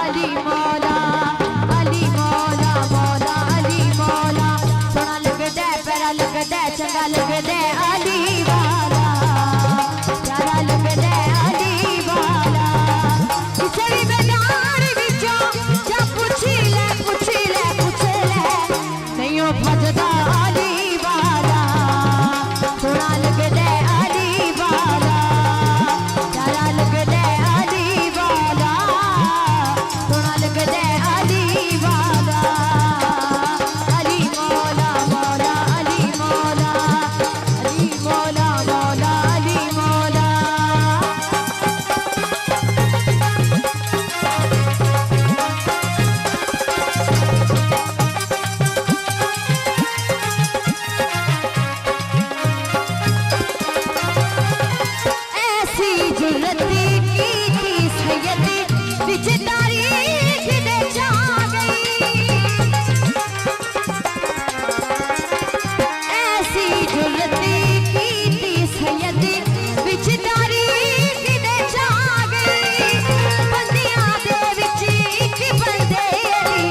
अली मौला अली मौला मौला अली मौला सोना लगदा प्यारा लगदा चंगा लगदा अली वाला प्यारा लगदा अली वाला किसे भी मैदान विचों जा पूछ ले नहीं हो भजदा अली वाला सोना लगदा अली वाला प्यारा लगदा अली वाला सोना लगदा अली वाला अली मौला मौला अली मौला अली मौला मौला अली मौला ऐसी जुर्रती की थी सैयदी बिच तारीख दे जा गई ऐसी जुर्रती की थी सैयदी बिच तारीख दे जा गई बंदियां दे विच इक बंदे अली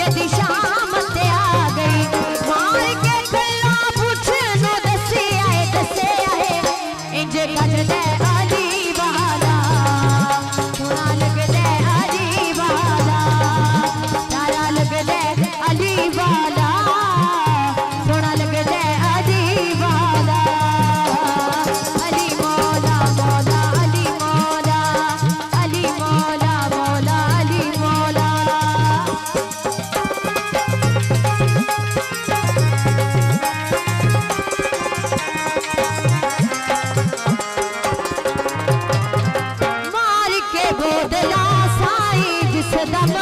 जदी शाम ते आ गई मार के गल्ला पुछनो दसे आए इंज गजदे अली वाला सोना लगदे अली वाला प्यारा लगदे अली वाला सोना लगदे अली वाला अली मौला मौला अली मौला अली मौला मौला अली मौला मार के बोदला साई जिस दम